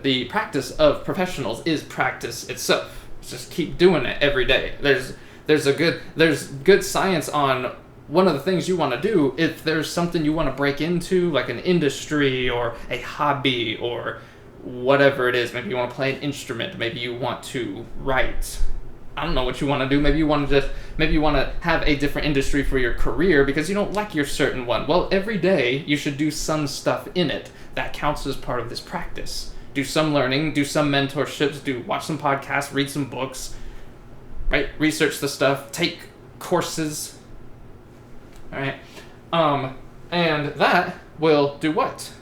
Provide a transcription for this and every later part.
The practice of professionals is practice itself. Just keep doing it every day. There's good science on one of the things you want to do. If there's something you want to break into, like an industry or a hobby or whatever it is, maybe you want to play an instrument, maybe you want to write. I don't know what you want to do. Maybe you want to have a different industry for your career because you don't like your certain one. Well, every day you should do some stuff in it. That counts as part of this practice. Do some learning, do some mentorships, watch some podcasts, read some books, right? Research the stuff, take courses, all right? And that will do what?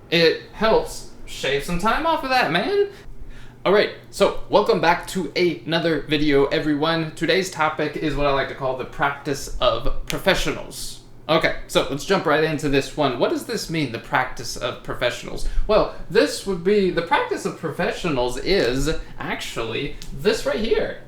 It helps shave some time off of that, man. All right, so welcome back to another video, everyone. Today's topic is what I like to call the practice of professionals. Okay, so let's jump right into this one. What does this mean, the practice of professionals? Well, the practice of professionals is actually this right here.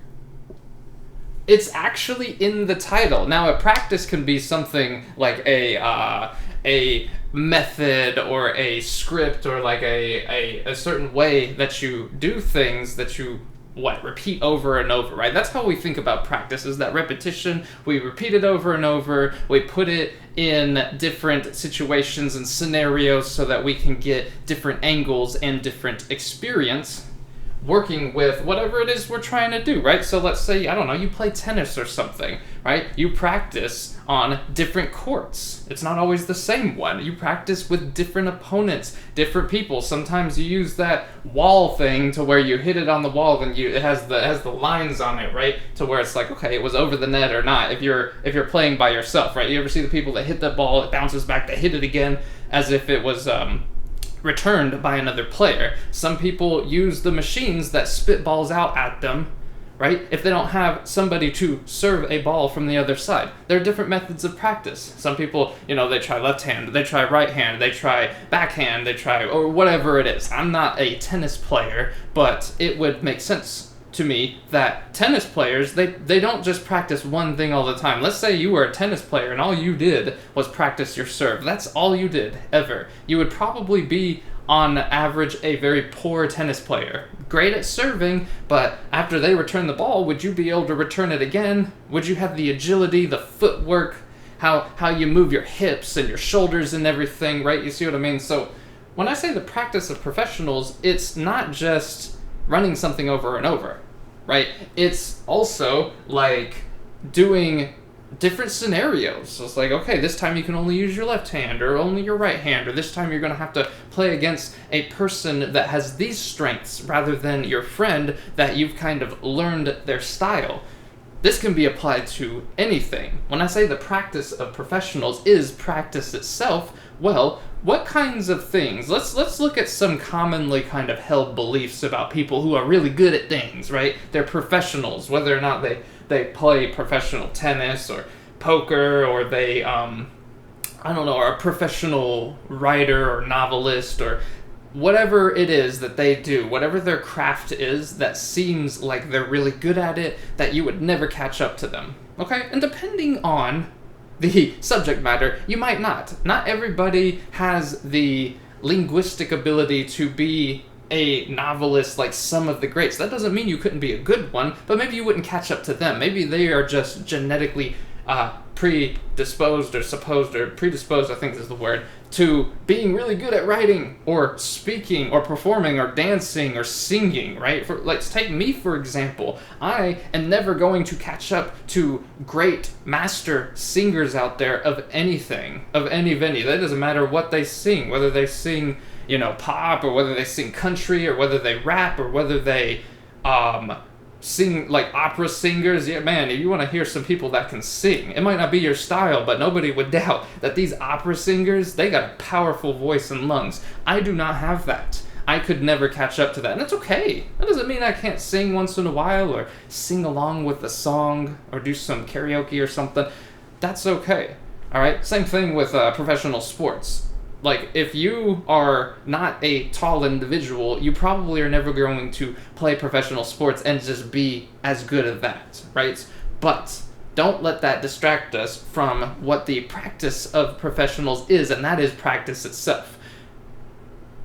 It's actually in the title. Now, a practice can be something like a method or a script or like a certain way that you do things that you repeat over and over, right? That's how we think about practice, is that repetition. We repeat it over and over. We put it in different situations and scenarios so that we can get different angles and different experience working with whatever it is we're trying to do, right? So let's say, I don't know, you play tennis or something, right? You practice on different courts. It's not always the same one. You practice with different opponents, different people. Sometimes you use that wall thing to where you hit it on the wall and it has the lines on it, right? To where it's like, okay, it was over the net or not. If you're playing by yourself, right? You ever see the people that hit the ball, it bounces back, they hit it again as if it was returned by another player. Some people use the machines that spit balls out at them, right? If they don't have somebody to serve a ball from the other side. There are different methods of practice. Some people, they try left hand, they try right hand, they try backhand, or whatever it is. I'm not a tennis player, but it would make sense to me that tennis players, they don't just practice one thing all the time. Let's say you were a tennis player and all you did was practice your serve. That's all you did, ever. You would probably be, on average, a very poor tennis player. Great at serving, but after they return the ball, would you be able to return it again? Would you have the agility, the footwork, how you move your hips and your shoulders and everything, right? You see what I mean? So when I say the practice of professionals, it's not just running something over and over, right? It's also like doing different scenarios. So it's like, okay, this time you can only use your left hand or only your right hand, or this time you're going to have to play against a person that has these strengths rather than your friend that you've kind of learned their style. This can be applied to anything. When I say the practice of professionals is practice itself, well, what kinds of things? Let's look at some commonly kind of held beliefs about people who are really good at things, right? They're professionals, whether or not they play professional tennis or poker, or they, are a professional writer or novelist, or whatever it is that they do, whatever their craft is that seems like they're really good at it, that you would never catch up to them, okay? And depending on the subject matter, you might not. Not everybody has the linguistic ability to be a novelist like some of the greats. That doesn't mean you couldn't be a good one, but maybe you wouldn't catch up to them. Maybe they are just genetically predisposed, I think is the word, to being really good at writing or speaking or performing or dancing or singing, right? Let's take me, for example. I am never going to catch up to great master singers out there of anything, of any venue. That doesn't matter what they sing, whether they sing, pop, or whether they sing country, or whether they rap, or whether they sing like opera singers. Yeah, man, if you want to hear some people that can sing, it might not be your style, but nobody would doubt that these opera singers, they got a powerful voice and lungs. I do not have that. I could never catch up to that, and that's okay. That doesn't mean I can't sing once in a while, or sing along with a song, or do some karaoke or something. That's okay, all right? Same thing with professional sports. Like, if you are not a tall individual, you probably are never going to play professional sports and just be as good at that, right? But don't let that distract us from what the practice of professionals is, and that is practice itself.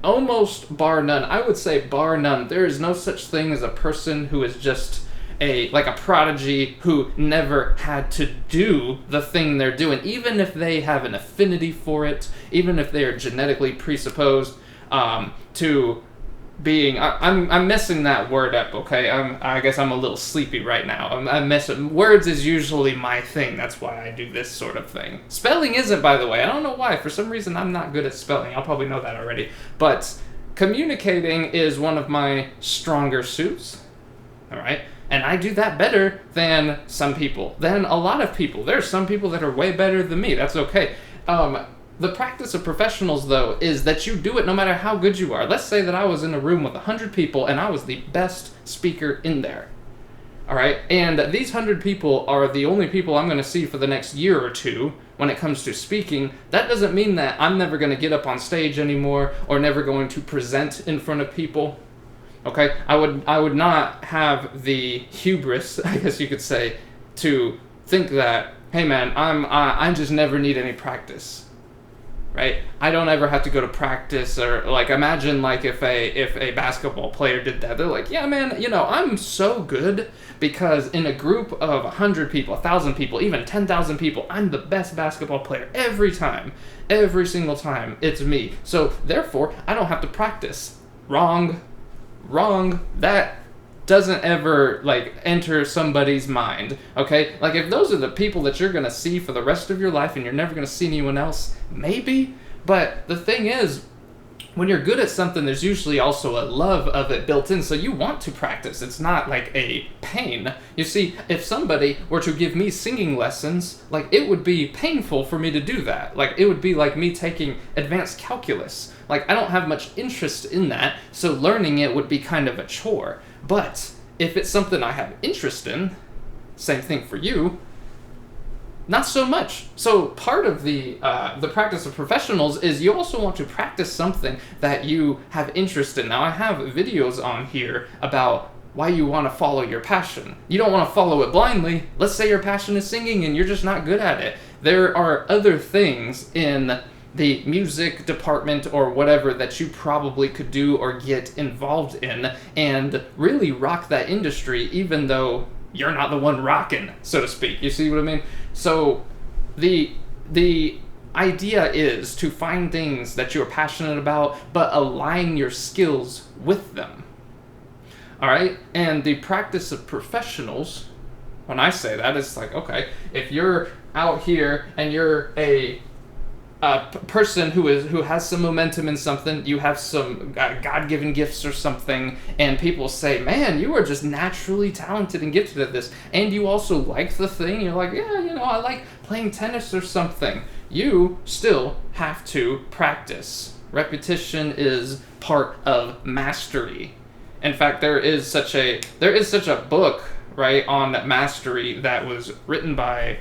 almost bar none. I would say bar none. There is no such thing as a person who is just a prodigy who never had to do the thing they're doing, even if they have an affinity for it, even if they are genetically presupposed to being. I'm messing that word up. Okay, I guess I'm a little sleepy right now. I'm messing. Words is usually my thing. That's why I do this sort of thing. Spelling isn't, by the way. I don't know why. For some reason, I'm not good at spelling. I'll probably know that already. But communicating is one of my stronger suits. All right. And I do that better than some people, than a lot of people. There are some people that are way better than me. That's okay. The practice of professionals, though, is that you do it no matter how good you are. Let's say that I was in a room with 100 people and I was the best speaker in there. All right? And these 100 people are the only people I'm going to see for the next year or two when it comes to speaking. That doesn't mean that I'm never going to get up on stage anymore or never going to present in front of people. Okay, I would not have the hubris, I guess you could say, to think that, hey man, I just never need any practice, right? I don't ever have to go to practice, or like imagine like if a basketball player did that, they're like, yeah man, I'm so good because in a group of 100 people, 1,000 people, even 10,000 people, I'm the best basketball player every time, every single time. It's me. So therefore, I don't have to practice. Wrong. That doesn't ever enter somebody's mind. Okay, like if those are the people that you're gonna see for the rest of your life and you're never gonna see anyone else, maybe. But the thing is, when you're good at something, there's usually also a love of it built in, so you want to practice. It's not like a pain. You see, if somebody were to give me singing lessons, it would be painful for me to do that. It would be like me taking advanced calculus. I don't have much interest in that, so learning it would be kind of a chore. But if it's something I have interest in, same thing for you, not so much. So part of the practice of professionals is you also want to practice something that you have interest in. Now I have videos on here about why you want to follow your passion. You don't want to follow it blindly. Let's say your passion is singing and you're just not good at it. There are other things in the music department or whatever that you probably could do or get involved in and really rock that industry, even though you're not the one rocking, so to speak. You see what I mean? So the idea is to find things that you're passionate about, but align your skills with them. All right? And the practice of professionals, when I say that, it's like, okay, if you're out here and you're a person who has some momentum in something, you have some God-given gifts or something, and people say, man, you are just naturally talented and gifted at this, and you also like the thing, you're like, yeah, I like playing tennis or something. You still have to practice. Repetition is part of mastery. In fact, there is such a book, right, on mastery that was written by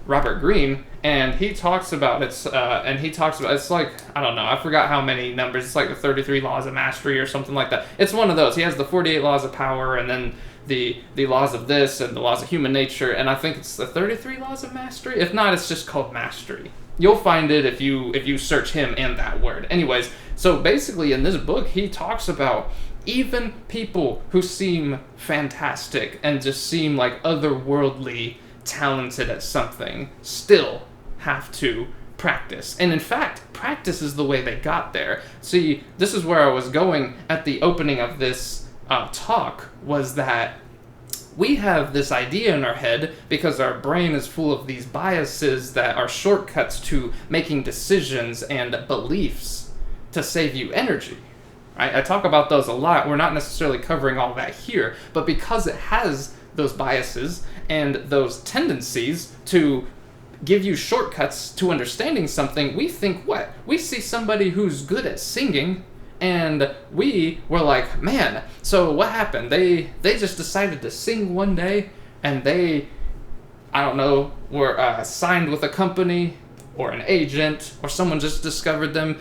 Robert Greene, and he talks about it's like, I don't know, I forgot how many numbers. It's like the 33 laws of mastery or something like that. It's one of those. He has the 48 laws of power, and then the laws of this and the laws of human nature, and I think it's the 33 laws of mastery. If not, it's just called mastery. You'll find it if you search him and that word. Anyways, so basically in this book he talks about even people who seem fantastic and just seem like otherworldly talented at something still have to practice. And in fact, practice is the way they got there. See, this is where I was going at the opening of this talk, was that we have this idea in our head because our brain is full of these biases that are shortcuts to making decisions and beliefs to save you energy. Right? I talk about those a lot. We're not necessarily covering all that here, but because it has those biases and those tendencies to give you shortcuts to understanding something, we think what? We see somebody who's good at singing, and we were like, man, so what happened? They just decided to sing one day, and they, I don't know, were signed with a company or an agent, or someone just discovered them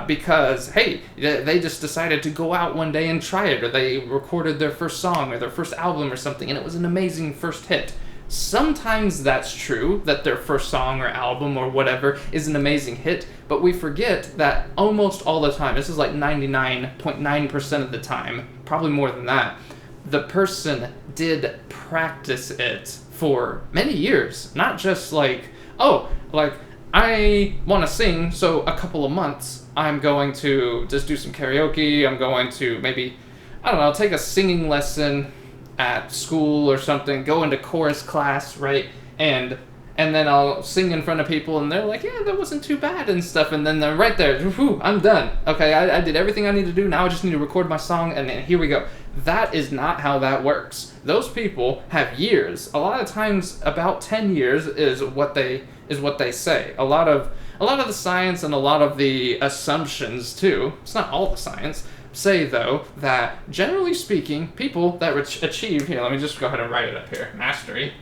because, hey, they just decided to go out one day and try it, or they recorded their first song or their first album or something, and it was an amazing first hit. Sometimes that's true, that their first song or album or whatever is an amazing hit, but we forget that almost all the time, this is like 99.9% of the time, probably more than that, the person did practice it for many years. Not just like, oh, like, I want to sing, so a couple of months I'm going to just do some karaoke, I'm going to maybe, I don't know, take a singing lesson at school or something, go into chorus class, right? And then I'll sing in front of people, and they're like, yeah, that wasn't too bad and stuff. And then they're right there, whew, I'm done. Okay, I did everything I need to do. Now I just need to record my song, and then here we go. That is not how that works. Those people have years. A lot of times, about 10 years is what they say. A lot of the science and a lot of the assumptions too. It's not all the science. Say, though, that generally speaking, people that achieve, here, let me just go ahead and write it up here, mastery.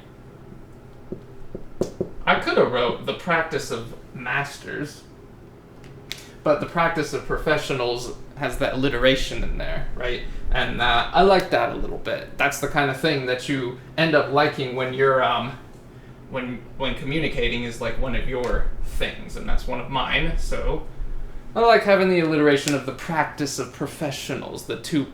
I could have wrote the practice of masters, but the practice of professionals has that alliteration in there, right? And I like that a little bit. That's the kind of thing that you end up liking when you're, when communicating is like one of your things, and that's one of mine, so I like having the alliteration of the practice of professionals, the two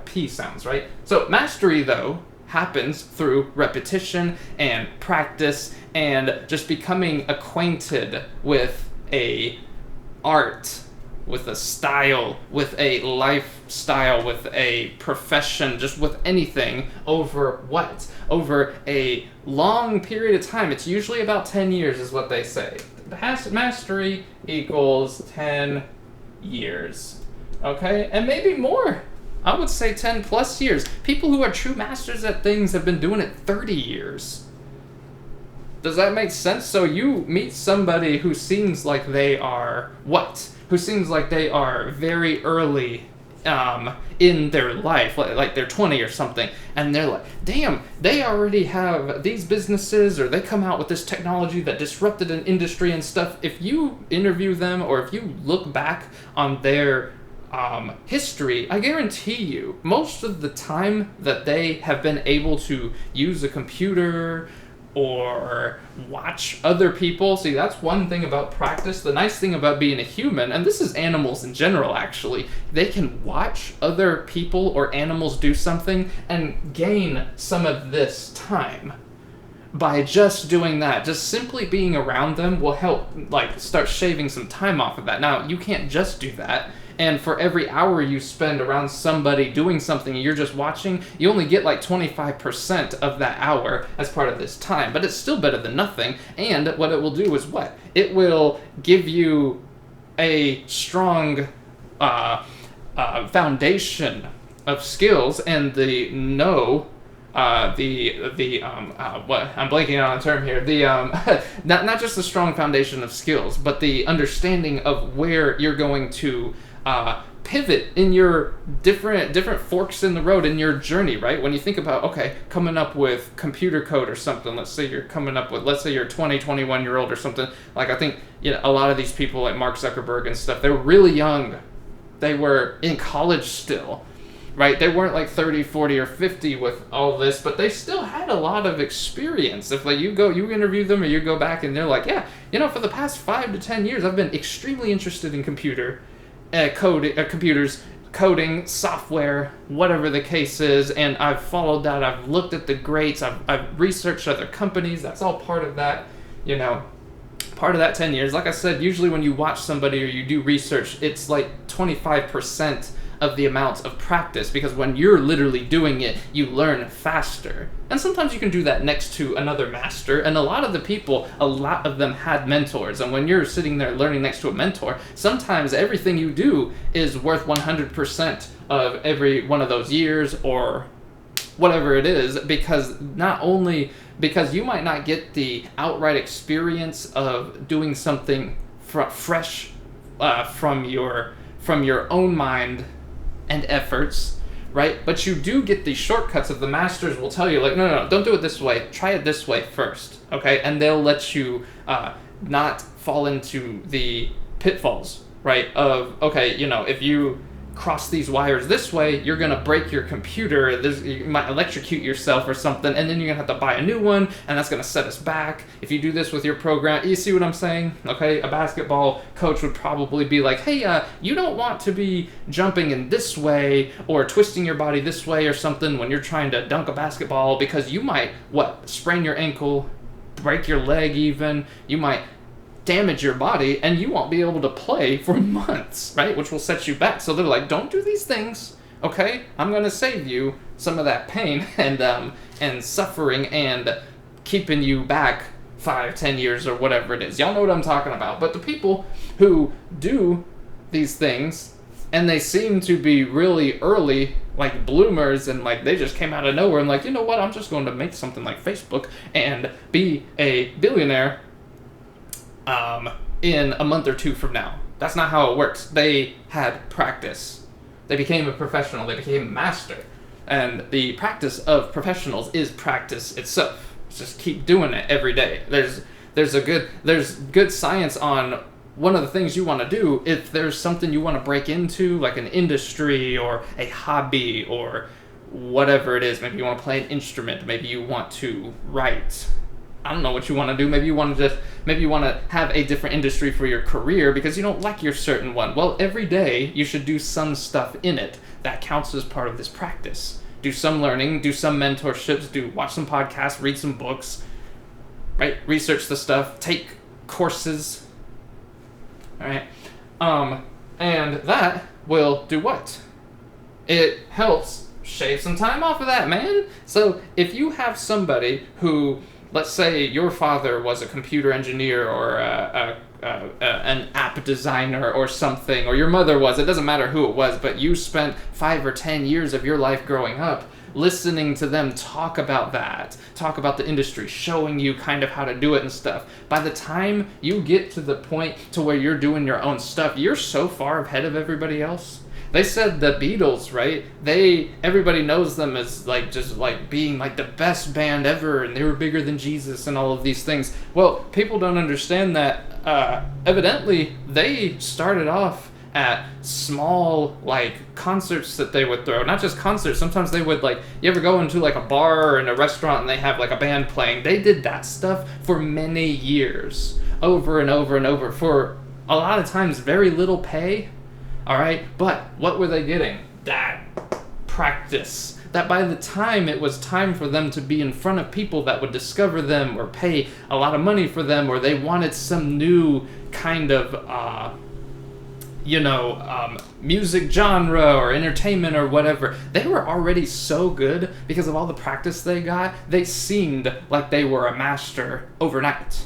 p sounds, right? So mastery, though, happens through repetition and practice and just becoming acquainted with a art, with a style, with a lifestyle, with a profession, just with anything over what? Over a long period of time. It's usually about 10 years is what they say. Mastery equals 10 years. Okay? And maybe more. I would say 10 plus years. People who are true masters at things have been doing it 30 years. Does that make sense? So you meet somebody who seems like they are what? Who seems like they are very early in their life, like they're 20 or something, and they're like, damn, they already have these businesses, or they come out with this technology that disrupted an industry and stuff. If you interview them, or if you look back on their history, I guarantee you, most of the time that they have been able to use a computer or watch other people. See, that's one thing about practice. The nice thing about being a human, and this is animals in general actually, they can watch other people or animals do something and gain some of this time. By just doing that, just simply being around them will help, like, start shaving some time off of that. Now, you can't just do that. And for every hour you spend around somebody doing something and you're just watching, you only get like 25% of that hour as part of this time. But it's still better than nothing. And what it will do is what? It will give you a strong foundation of skills and the what I'm blanking on a term here. Not just a strong foundation of skills, but the understanding of where you're going to pivot in your different forks in the road in your journey, right? When you think about, okay, coming up with computer code or something, let's say you're a 20, 21-year-old or something, like I think, a lot of these people like Mark Zuckerberg and stuff, they were really young. They were in college still, right? They weren't like 30, 40, or 50 with all this, but they still had a lot of experience. If like you interview them or you go back and they're like, yeah, for the past 5 to 10 years, I've been extremely interested in computers, coding, software, whatever the case is, and I've followed that. I've looked at the greats. I've researched other companies. That's all part of that, part of that 10 years. Like I said, usually when you watch somebody or you do research, it's like 25% of the amount of practice, because when you're literally doing it, you learn faster. And sometimes you can do that next to another master, and a lot of them had mentors, and when you're sitting there learning next to a mentor, sometimes everything you do is worth 100% of every one of those years or whatever it is, because you might not get the outright experience of doing something fresh from your own mind and efforts, right? But you do get the shortcuts of the masters will tell you, like, no, don't do it this way. Try it this way first, okay? And they'll let you not fall into the pitfalls, right? Of, okay, if you cross these wires this way, you're going to break your computer. You might electrocute yourself or something, and then you're going to have to buy a new one, and that's going to set us back. If you do this with your program, you see what I'm saying? Okay, a basketball coach would probably be like, hey, you don't want to be jumping in this way or twisting your body this way or something when you're trying to dunk a basketball, because you might, sprain your ankle, break your leg even, you might damage your body, and you won't be able to play for months, right? Which will set you back. So they're like, don't do these things, okay? I'm gonna save you some of that pain and suffering and keeping you back 5-10 years or whatever it is. Y'all know what I'm talking about. But the people who do these things, and they seem to be really early, like bloomers, and like they just came out of nowhere and like, you know what, I'm just going to make something like Facebook and be a billionaire in a month or two from now. That's not how it works. They had practice. They became a professional. They became a master. And the practice of professionals is practice itself. Just keep doing it every day. There's good science on one of the things you want to do. If there's something you want to break into, like an industry or a hobby or whatever it is, maybe you want to play an instrument, maybe you want to write. I don't know what you want to do. Maybe you want to have a different industry for your career because you don't like your certain one. Well, every day you should do some stuff in it. That counts as part of this practice. Do some learning, do some mentorships, watch some podcasts, read some books, right? Research the stuff, take courses. All right. And that will do what? It helps shave some time off of that, man. So if you have somebody who, let's say your father was a computer engineer or an app designer or something, or your mother was, it doesn't matter who it was, but you spent 5 or 10 years of your life growing up listening to them talk about the industry, showing you kind of how to do it and stuff. By the time you get to the point to where you're doing your own stuff, you're so far ahead of everybody else. They said the Beatles, right? Everybody knows them as like just like being like the best band ever, and they were bigger than Jesus and all of these things. Well, people don't understand that. Evidently, they started off at small like concerts that they would throw. Not just concerts. Sometimes they would like. You ever go into like a bar or in a restaurant and they have like a band playing? They did that stuff for many years, over and over and over, for a lot of times very little pay. All right, but what were they getting? That practice. That by the time it was time for them to be in front of people that would discover them or pay a lot of money for them, or they wanted some new kind of, music genre or entertainment or whatever, they were already so good because of all the practice they got. They seemed like they were a master overnight.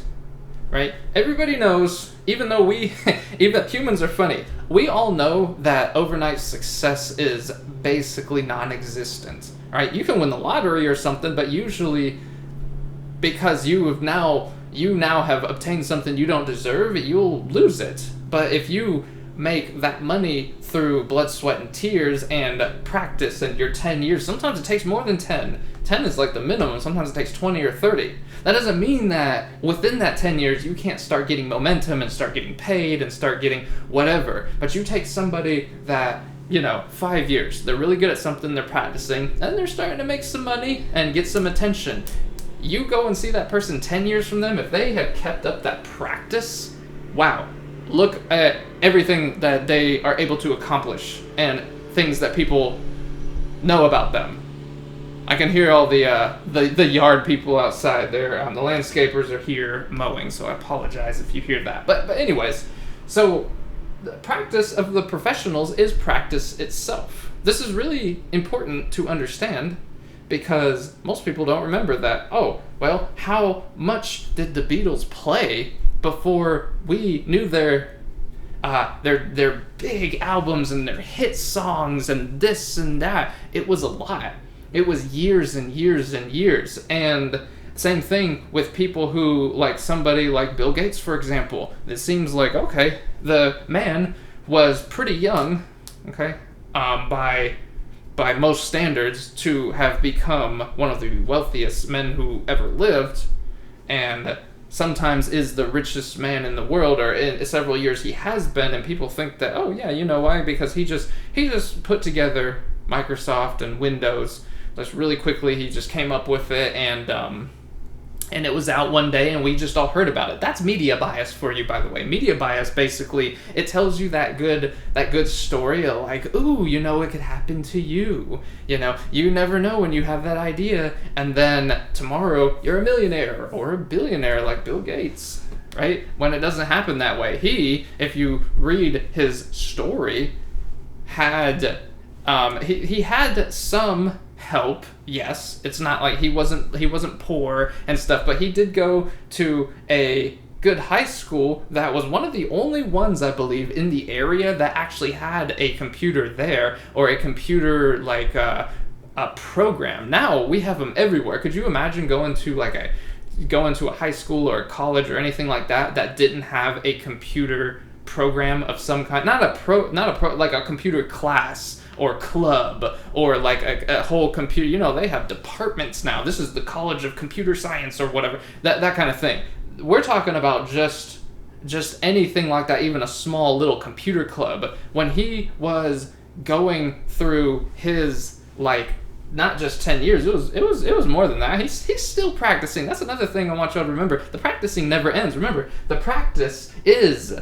Right? Everybody knows, even though even humans are funny, we all know that overnight success is basically non-existent. Right? You can win the lottery or something, but usually because you now have obtained something you don't deserve, you'll lose it. But if you make that money through blood, sweat, and tears and practice and your 10 years, sometimes it takes more than 10. 10 is like the minimum. Sometimes it takes 20 or 30. That doesn't mean that within that 10 years you can't start getting momentum and start getting paid and start getting whatever. But you take somebody that, 5 years, they're really good at something, they're practicing, and they're starting to make some money and get some attention. You go and see that person 10 years from them, if they have kept up that practice, wow. Look at everything that they are able to accomplish and things that people know about them. I can hear all the yard people outside there. The landscapers are here mowing, so I apologize if you hear that. But anyways, so the practice of the professionals is practice itself. This is really important to understand because most people don't remember that. Oh, well, how much did the Beatles play before we knew their big albums and their hit songs and this and that? It was a lot. It was years and years and years. And same thing with people who, like somebody like Bill Gates, for example. It seems like, okay, the man was pretty young, okay, by most standards, to have become one of the wealthiest men who ever lived. And sometimes is the richest man in the world, or in several years he has been, and people think that, oh yeah, you know why? Because he just put together Microsoft and Windows just really quickly. He just came up with it, and it was out one day, and we just all heard about it. That's media bias for you, by the way. Media bias, basically, it tells you that good story of like, ooh, you know, it could happen to you. You know, you never know when you have that idea, and then tomorrow you're a millionaire or a billionaire like Bill Gates, right? When it doesn't happen that way. He, if you read his story, had he had some help. Yes, it's not like he wasn't poor and stuff, but he did go to a good high school that was one of the only ones, I believe, in the area that actually had a computer there, or a computer like a program. Now we have them everywhere. Could you imagine going to a high school or a college or anything like that didn't have a computer program of some kind? Not a pro like a computer class or club, or like a whole computer, you know, they have departments now. This is the College of Computer Science or whatever, that kind of thing. We're talking about just anything like that, even a small little computer club. When he was going through his, like, not just 10 years, it was more than that. He's still practicing. That's another thing I want y'all to remember. The practicing never ends. Remember, the practice is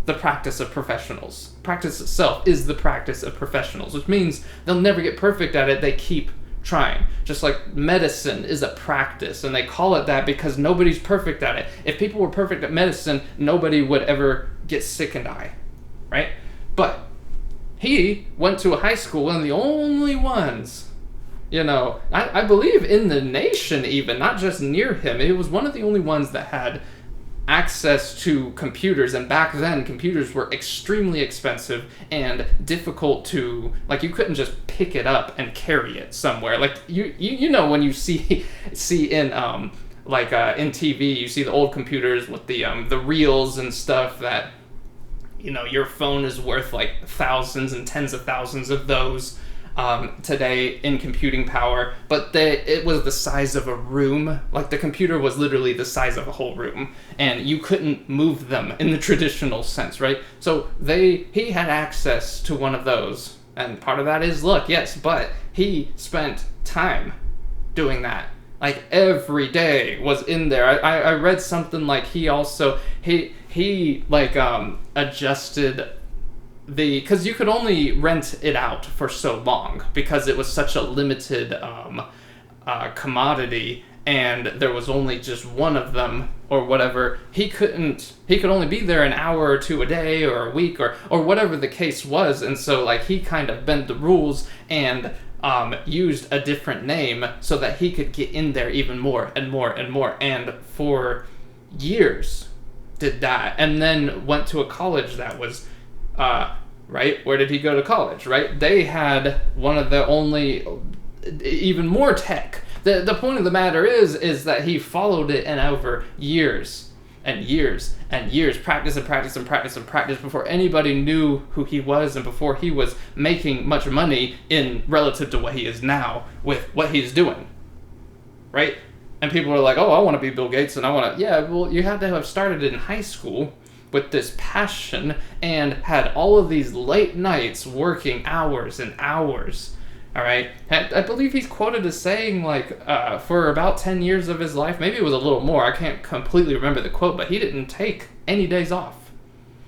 the practice of professionals. Practice itself is the practice of professionals, which means they'll never get perfect at it. They keep trying. Just like medicine is a practice, and they call it that because nobody's perfect at it. If people were perfect at medicine, nobody would ever get sick and die, right? But he went to a high school, one of the only ones, you know, I believe in the nation even, not just near him. It was one of the only ones that had access to computers, and back then computers were extremely expensive and difficult to, like, you couldn't just pick it up and carry it somewhere. Like you know, when you see in in TV, you see the old computers with the reels and stuff that, you know, your phone is worth like thousands and tens of thousands of those today in computing power, but it was the size of a room. Like, the computer was literally the size of a whole room, and you couldn't move them in the traditional sense, right? So he had access to one of those, and part of that is luck, yes, but he spent time doing that. Like, every day was in there. I read something like he adjusted because you could only rent it out for so long because it was such a limited commodity, and there was only just one of them or whatever. He could only be there an hour or two a day or a week or whatever the case was, and so like he kind of bent the rules and used a different name so that he could get in there even more and more and more, and for years did that, and then went to a college that was right? Where did he go to college, right? They had one of the only, even more tech. The point of the matter is that he followed it, and over years and years and years, practice and practice and practice and practice before anybody knew who he was, and before he was making much money in relative to what he is now with what he's doing, right? And people are like, oh, I want to be Bill Gates, and I want to, yeah, well, you had to have started in high school with this passion and had all of these late nights working hours and hours. All right, I believe he's quoted as saying, like, for about 10 years of his life, maybe it was a little more, I can't completely remember the quote, but he didn't take any days off.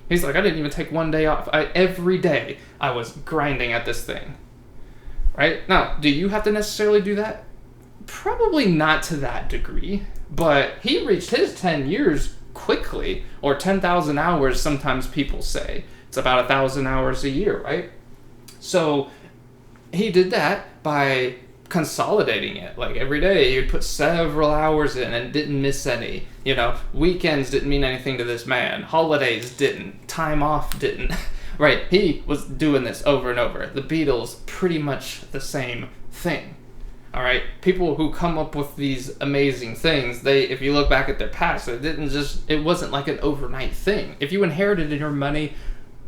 He's like, I didn't even take one day off. Every day I was grinding at this thing. Right? Now, do you have to necessarily do that? Probably not to that degree, but he reached his 10 years quickly, or 10,000 hours, sometimes people say. It's about 1,000 hours a year, right? So he did that by consolidating it. Like, every day he would put several hours in and didn't miss any. You know, weekends didn't mean anything to this man. Holidays didn't. Time off didn't. Right? He was doing this over and over. The Beatles, pretty much the same thing. All right, people who come up with these amazing things, if you look back at their past, it wasn't like an overnight thing. If you inherited your money,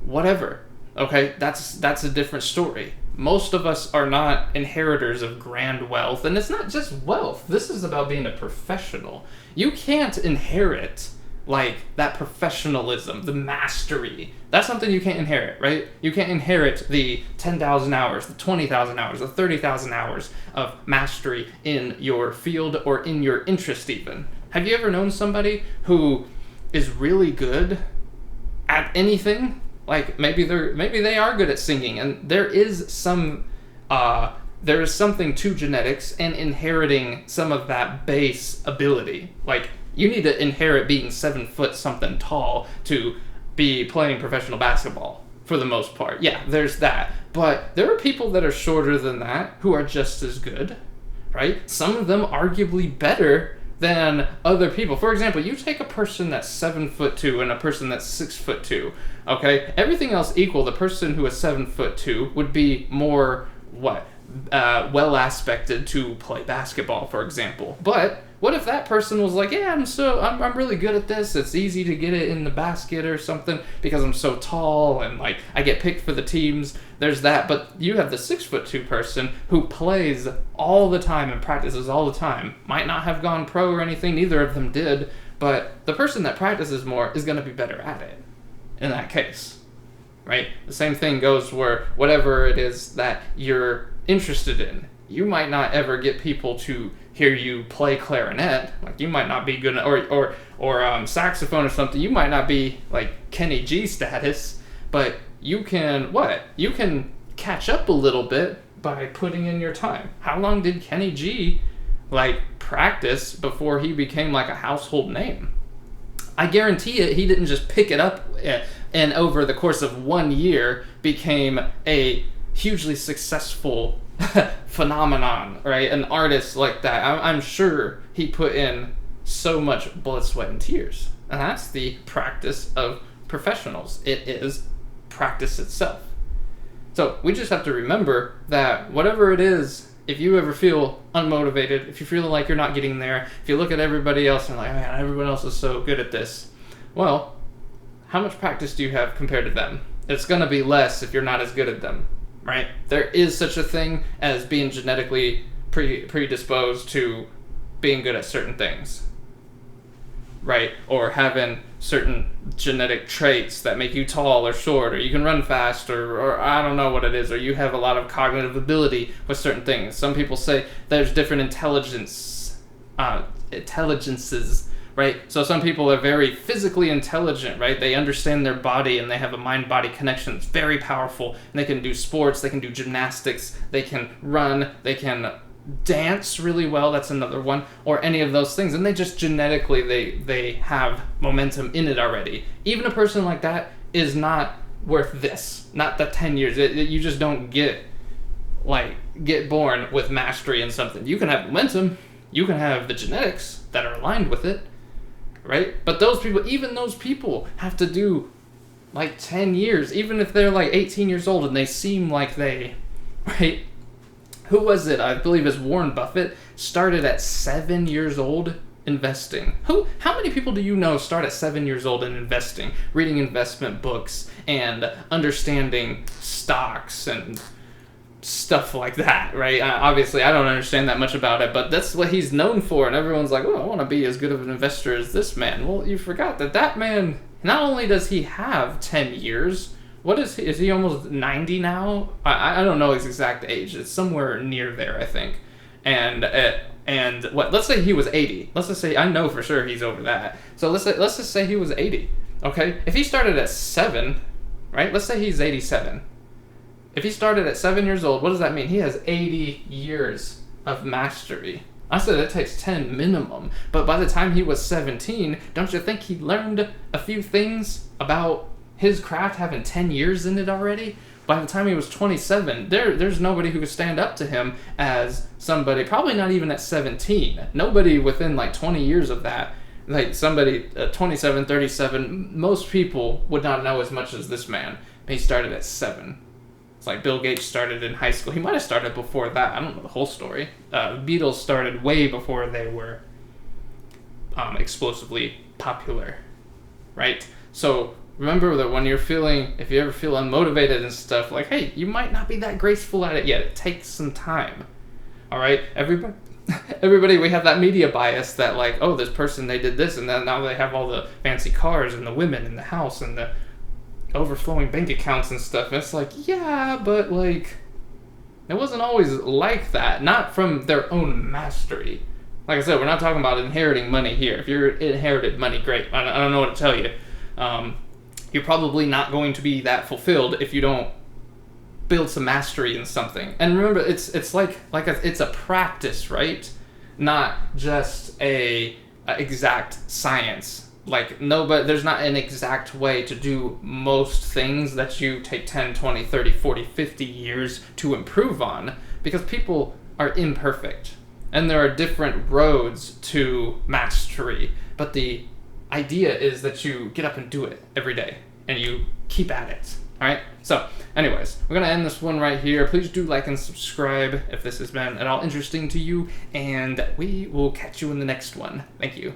whatever, okay, that's a different story. most of us are not inheritors of grand wealth, and it's not just wealth. This is about being a professional. You can't inherit like that professionalism, the mastery. That's something you can't inherit, right? You can't inherit the 10,000 hours, the 20,000 hours, the 30,000 hours of mastery in your field or in your interest even. Have you ever known somebody who is really good at anything? Like maybe they are good at singing, and there is something to genetics and inheriting some of that base ability. Like you need to inherit being 7 foot something tall to be playing professional basketball for the most part. Yeah, there's that. But there are people that are shorter than that who are just as good, right? Some of them arguably better than other people. For example, you take a person that's 7'2" and a person that's 6'2", okay? Everything else equal, the person who is 7'2" would be more, well aspected to play basketball, for example. But what if that person was like, yeah, I'm really good at this. It's easy to get it in the basket or something because I'm so tall and like I get picked for the teams. There's that. But you have the 6'2" person who plays all the time and practices all the time. Might not have gone pro or anything. Neither of them did. But the person that practices more is going to be better at it in that case, right? The same thing goes where whatever it is that you're interested in, you might not ever get people to hear you play clarinet. Like you might not be good at, or saxophone or something. You might not be like Kenny G status, but you can you can catch up a little bit by putting in your time. How long did Kenny G like practice before he became like a household name? I guarantee it, he didn't just pick it up and over the course of 1 year became a hugely successful phenomenon, right? An artist like that. I'm sure he put in so much blood, sweat, and tears. And that's the practice of professionals. It is practice itself. So we just have to remember that whatever it is, if you ever feel unmotivated, if you feel like you're not getting there, if you look at everybody else and like, man, everyone else is so good at this, well, how much practice do you have compared to them? It's going to be less if you're not as good at them. Right? There is such a thing as being genetically predisposed to being good at certain things, right? Or having certain genetic traits that make you tall or short, or you can run fast, or I don't know what it is, or you have a lot of cognitive ability with certain things. Some people say there's different intelligences, right? So some people are very physically intelligent, right? They understand their body and they have a mind-body connection that's very powerful. And they can do sports, they can do gymnastics, they can run, they can dance really well, that's another one, or any of those things. And they just genetically, they have momentum in it already. Even a person like that is not worth this, not the 10 years. You just don't get born with mastery in something. You can have momentum, you can have the genetics that are aligned with it, right? But even those people have to do like 10 years, even if they're like 18 years old and they seem like they, right? Who was it? I believe it's Warren Buffett, started at 7 years old investing. How many people do you know start at 7 years old in investing, reading investment books and understanding stocks and stuff like that, right? Obviously, I don't understand that much about it, but that's what he's known for, and everyone's like, oh, I want to be as good of an investor as this man. Well, you forgot that man, not only does he have 10 years, what is he? Is he almost 90 now? I don't know his exact age. It's somewhere near there, I think. And let's say he was 80. Let's just say, I know for sure he's over that. So let's just say he was 80, okay? If he started at 7, right? Let's say he's 87. If he started at 7 years old, what does that mean? He has 80 years of mastery. I said it takes 10 minimum, but by the time he was 17, don't you think he learned a few things about his craft having 10 years in it already? By the time he was 27, there's nobody who could stand up to him as somebody, probably not even at 17. Nobody within like 20 years of that, like somebody 27, 37, most people would not know as much as this man. He started at 7. It's like Bill Gates started in high school. He might have started before that. I don't know the whole story. The Beatles started way before they were explosively popular, right? So remember that when if you ever feel unmotivated and stuff, like, hey, you might not be that graceful at it yet. It takes some time. All right, everybody, we have that media bias that, like, oh, this person, they did this, and then now they have all the fancy cars and the women in the house and the overflowing bank accounts and stuff. And it's like, yeah, but, like, it wasn't always like that. Not from their own mastery. Like I said, we're not talking about inheriting money here. If you're inherited money, great. I don't know what to tell you. You're probably not going to be that fulfilled if you don't build some mastery in something. And remember, it's a practice, right? Not just a exact science. Like, no, but there's not an exact way to do most things that you take 10, 20, 30, 40, 50 years to improve on, because people are imperfect. And there are different roads to mastery. But the idea is that you get up and do it every day, and you keep at it. Alright? So, anyways, we're going to end this one right here. Please do like and subscribe if this has been at all interesting to you, and we will catch you in the next one. Thank you.